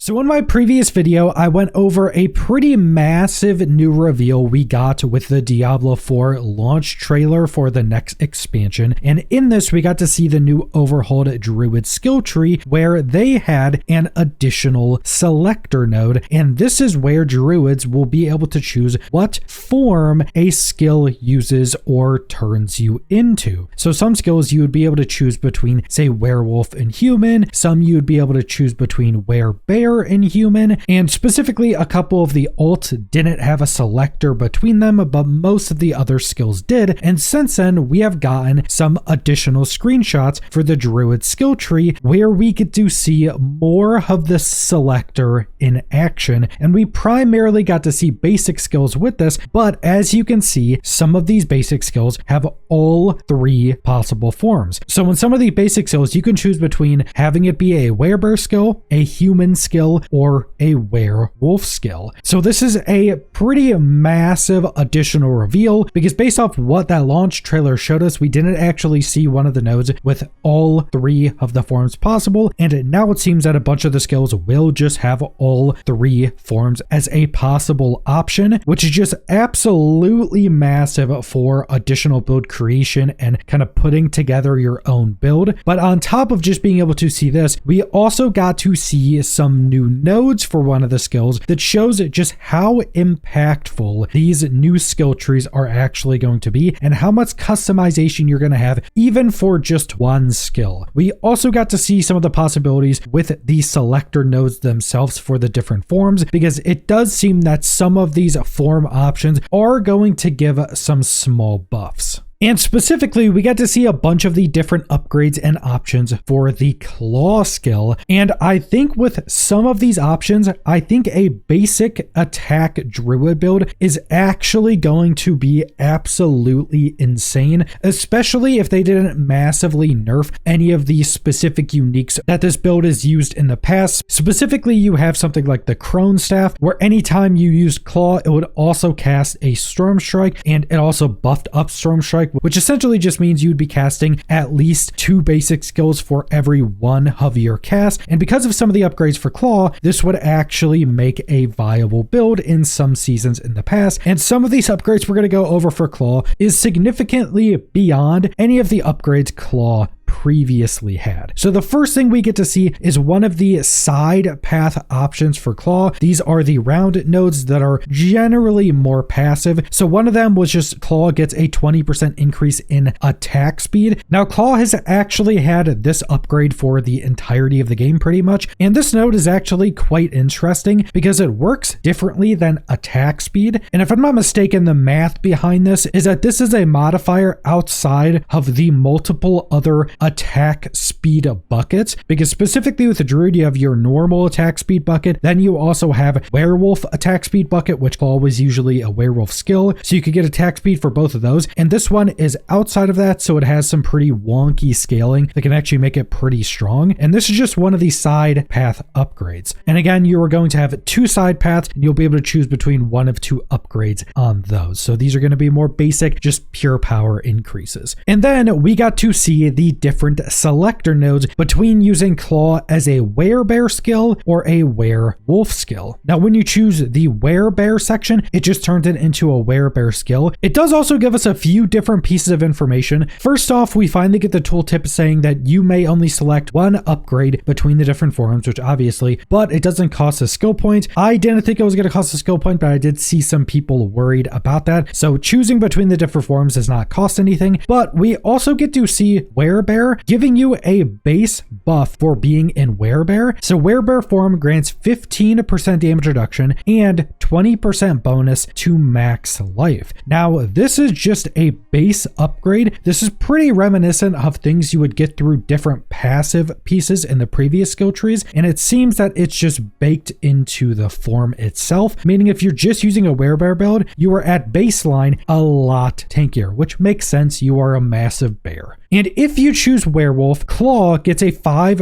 So in my previous video, I went over a pretty massive new reveal we got with the Diablo 4 launch trailer for the next expansion. And in this, we got to see the new overhauled Druid skill tree where they had an additional selector node. And this is where Druids will be able to choose what form a skill uses or turns you into. So some skills you would be able to choose between, say, werewolf and human. Some you would be able to choose between werebear and human, and specifically a couple of the alts didn't have a selector between them, but most of the other skills did. And since then, we have gotten some additional screenshots for the Druid skill tree where we get to see more of the selector in action. And we primarily got to see basic skills with this, but as you can see, some of these basic skills have all three possible forms. So in some of the basic skills, you can choose between having it be a werebear skill, a human skill, or a werewolf skill. So this is a pretty massive additional reveal because based off what that launch trailer showed us, we didn't actually see one of the nodes with all three of the forms possible. And now it seems that a bunch of the skills will just have all three forms as a possible option, which is just absolutely massive for additional build creation and kind of putting together your own build. But on top of just being able to see this, we also got to see some new nodes for one of the skills that shows just how impactful these new skill trees are actually going to be and how much customization you're going to have even for just one skill. We also got to see some of the possibilities with the selector nodes themselves for the different forms, because it does seem that some of these form options are going to give some small buffs. And specifically, we got to see a bunch of the different upgrades and options for the claw skill. And I think with some of these options, I think a basic attack druid build is actually going to be absolutely insane, especially if they didn't massively nerf any of the specific uniques that this build is used in the past. Specifically, you have something like the Crone Staff, where anytime you used claw, it would also cast a Storm Strike, and it also buffed up Storm Strike, which essentially just means you'd be casting at least 2 basic skills for every one of your cast. And because of some of the upgrades for claw, this would actually make a viable build in some seasons in the past. And some of these upgrades we're going to go over for claw is significantly beyond any of the upgrades claw previously had. So the first thing we get to see is one of the side path options for claw. These are the round nodes that are generally more passive. So one of them was just claw gets a 20% increase in attack speed. Now claw has actually had this upgrade for the entirety of the game pretty much, and this node is actually quite interesting because it works differently than attack speed. And if I'm not mistaken, the math behind this is that this is a modifier outside of the multiple other attack speed buckets, because specifically with the druid you have your normal attack speed bucket, then you also have werewolf attack speed bucket, which claw was usually a werewolf skill, so you could get attack speed for both of those. And this one is outside of that, so it has some pretty wonky scaling that can actually make it pretty strong. And this is just one of the side path upgrades. And again, you are going to have 2 side paths and you'll be able to choose between one of 2 upgrades on those. So these are going to be more basic, just pure power increases. And then we got to see the different selector nodes between using claw as a werebear skill or a werewolf skill. Now when you choose the werebear section, it just turns it into a werebear skill. It does also give us a few different pieces of information. First off, we finally get the tooltip saying that you may only select one upgrade between the different forms, which obviously, but it doesn't cost a skill point. I didn't think it was going to cost a skill point, but I did see some people worried about that. So choosing between the different forms does not cost anything, but we also get to see werebear giving you a base buff for being in werebear. So werebear form grants 15% damage reduction and 20% bonus to max life. Now this is just a base upgrade. This is pretty reminiscent of things you would get through different passive pieces in the previous skill trees, and it seems that it's just baked into the form itself, meaning if you're just using a werebear build, you are at baseline a lot tankier, which makes sense. You are a massive bear. And if you choose choose Werewolf, Claw gets a 5%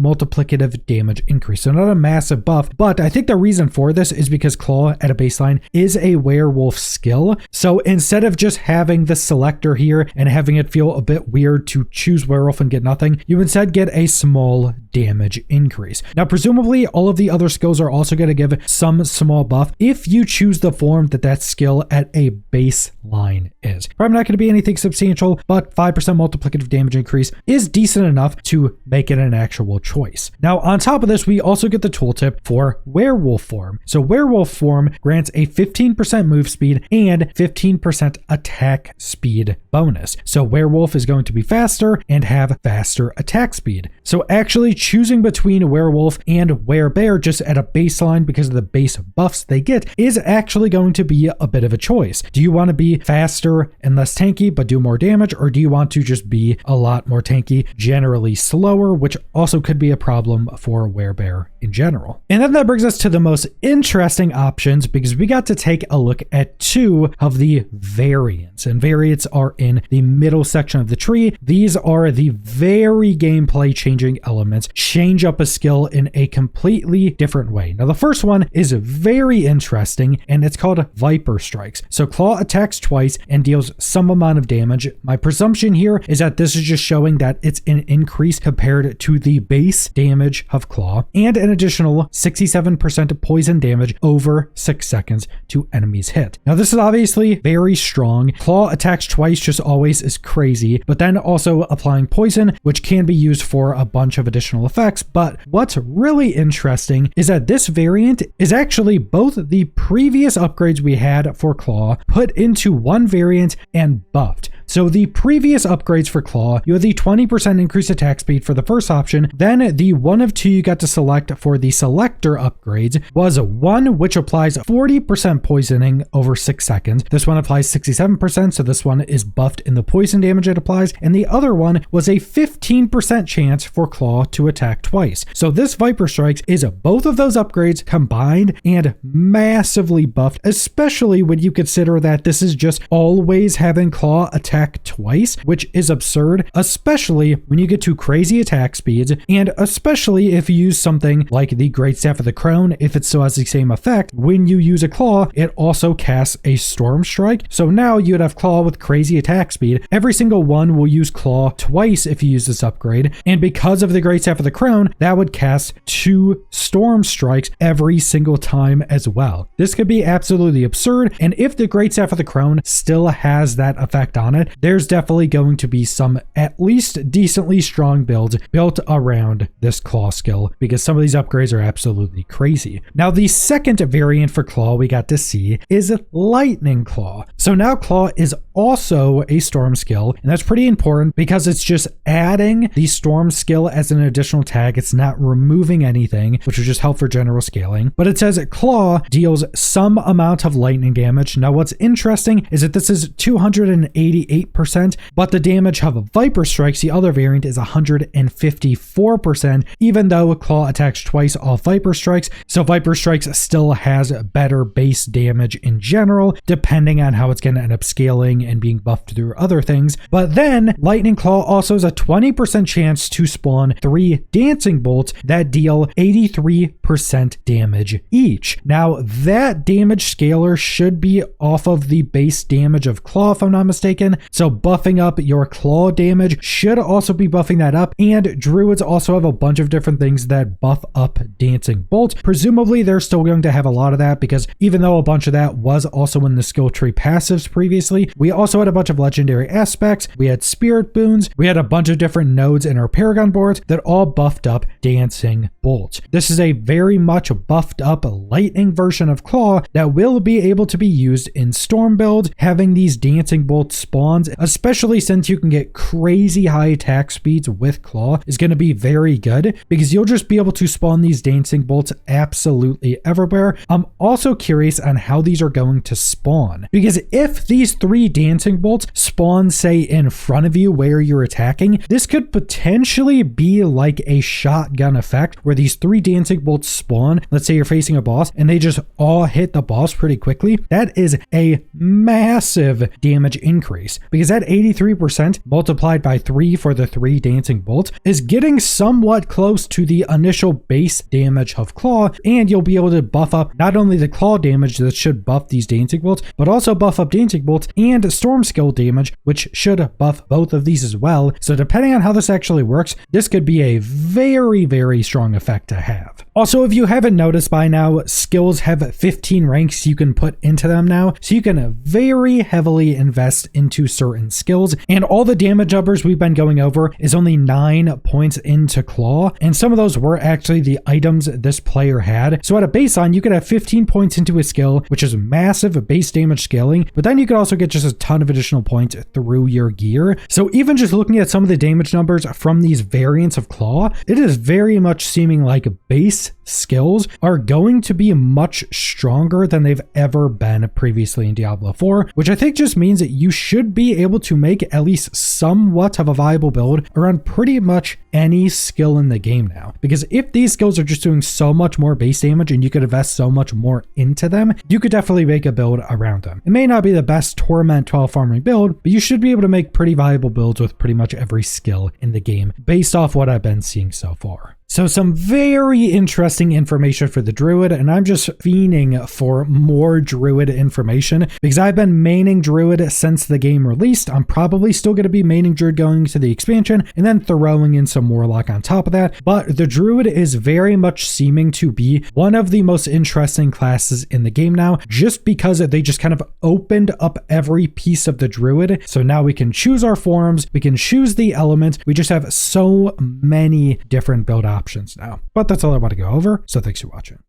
multiplicative damage increase. So not a massive buff, but I think the reason for this is because Claw at a baseline is a Werewolf skill. So instead of just having the selector here and having it feel a bit weird to choose Werewolf and get nothing, you instead get a small damage increase. Now, presumably all of the other skills are also going to give some small buff if you choose the form that skill at a baseline is. Probably not going to be anything substantial, but 5% multiplicative damage increase is decent enough to make it an actual choice. Now, on top of this, we also get the tooltip for Werewolf form. So Werewolf form grants a 15% move speed and 15% attack speed bonus. So Werewolf is going to be faster and have faster attack speed. So actually choosing between Werewolf and Werebear just at a baseline because of the base buffs they get is actually going to be a bit of a choice. Do you want to be faster and less tanky but do more damage, or do you want to just be a lot more tanky, generally slower, which also could be a problem for Werebear in general? And then that brings us to the most interesting options, because we got to take a look at two of the variants, and variants are in the middle section of the tree. These are the very gameplay changing elements, change up a skill in a completely different way. Now, the first one is very interesting, and it's called Viper Strikes. So Claw attacks twice and deals some amount of damage. My presumption here is that this is just showing that it's an increase compared to the base damage of Claw, and an additional 67% poison damage over 6 seconds to enemies hit. Now, this is obviously very strong. Claw attacks twice just always is crazy, but then also applying poison, which can be used for a bunch of additional effects. But what's really interesting is that this variant is actually both the previous upgrades we had for Claw put into one variant and buffed. So the previous upgrades for Claw, you had the 20% increased attack speed for the first option. Then the one of two you got to select for the selector upgrades was one which applies 40% poisoning over 6 seconds. This one applies 67%, so this one is buffed in the poison damage it applies. And the other one was a 15% chance for Claw to attack twice. So this Viper Strikes is both of those upgrades combined and massively buffed, especially when you consider that this is just always having Claw attack twice, which is absurd, especially when you get to crazy attack speeds, and especially if you use something like the Great Staff of the Crone. If it still has the same effect, when you use a Claw, it also casts a Storm Strike. So now you'd have Claw with crazy attack speed. Every single one will use Claw twice if you use this upgrade, and because of the Great Staff of the Crone, that would cast 2 Storm Strikes every single time as well. This could be absolutely absurd, and if the Great Staff of the Crone still has that effect on it, there's definitely going to be some at least decently strong builds built around this Claw skill, because some of these upgrades are absolutely crazy. Now, the second variant for Claw we got to see is Lightning Claw. So now Claw is also a Storm skill, and that's pretty important because it's just adding the Storm skill as an additional tag. It's not removing anything, which would just help for general scaling. But it says Claw deals some amount of lightning damage. Now, what's interesting is that this is 288%, but the damage of Viper Strikes, the other variant, is 154%, even though Claw attacks twice off Viper Strikes. So Viper Strikes still has better base damage in general, depending on how it's going to end up scaling and being buffed through other things. But then Lightning Claw also has a 20% chance to spawn 3 Dancing Bolts that deal 83% damage each. Now, that damage scaler should be off of the base damage of Claw, if I'm not mistaken. So buffing up your Claw damage should also be buffing that up, and Druids also have a bunch of different things that buff up Dancing Bolt. Presumably they're still going to have a lot of that, because even though a bunch of that was also in the skill tree passives previously, we also had a bunch of legendary aspects, we had spirit boons, we had a bunch of different nodes in our Paragon boards that all buffed up Dancing Bolt. This is a very much buffed up lightning version of Claw that will be able to be used in Storm builds. Having these Dancing Bolt spawns, especially since you can get crazy high attack speeds with Claw, is going to be very good, because you'll just be able to spawn these Dancing Bolts absolutely everywhere. I'm also curious on how these are going to spawn, because if these 3 Dancing Bolts spawn, say, in front of you where you're attacking, this could potentially be like a shotgun effect where these 3 Dancing Bolts spawn. Let's say you're facing a boss and they just all hit the boss pretty quickly. That is a massive damage increase. because that 83% multiplied by 3 for the 3 dancing bolts is getting somewhat close to the initial base damage of claw, and you'll be able to buff up not only the claw damage that should buff these dancing bolts, but also buff up dancing bolts and storm skill damage, which should buff both of these as well. So depending on how this actually works, this could be a very, very strong effect to have. Also, if you haven't noticed by now, skills have 15 ranks you can put into them now, so you can very heavily invest into certain skills, and all the damage numbers we've been going over is only 9 points into claw, and some of those were actually the items this player had. So at a baseline, you could have 15 points into a skill, which is massive base damage scaling, but then you could also get just a ton of additional points through your gear. So even just looking at some of the damage numbers from these variants of claw, it is very much seeming like base skills are going to be much stronger than they've ever been previously in Diablo 4, which I think just means that you should be able to make at least somewhat of a viable build around pretty much any skill in the game now. Because if these skills are just doing so much more base damage and you could invest so much more into them, you could definitely make a build around them. It may not be the best Torment 12 farming build, but you should be able to make pretty viable builds with pretty much every skill in the game based off what I've been seeing so far. So some very interesting information for the Druid, and I'm just fiending for more Druid information because I've been maining Druid since the game released. I'm probably still going to be maining Druid going into the expansion and then throwing in some Warlock on top of that, but the Druid is very much seeming to be one of the most interesting classes in the game now, just because they just kind of opened up every piece of the Druid. So now we can choose our forms, we can choose the element, we just have so many different build options now. But that's all I want to go over, so thanks for watching.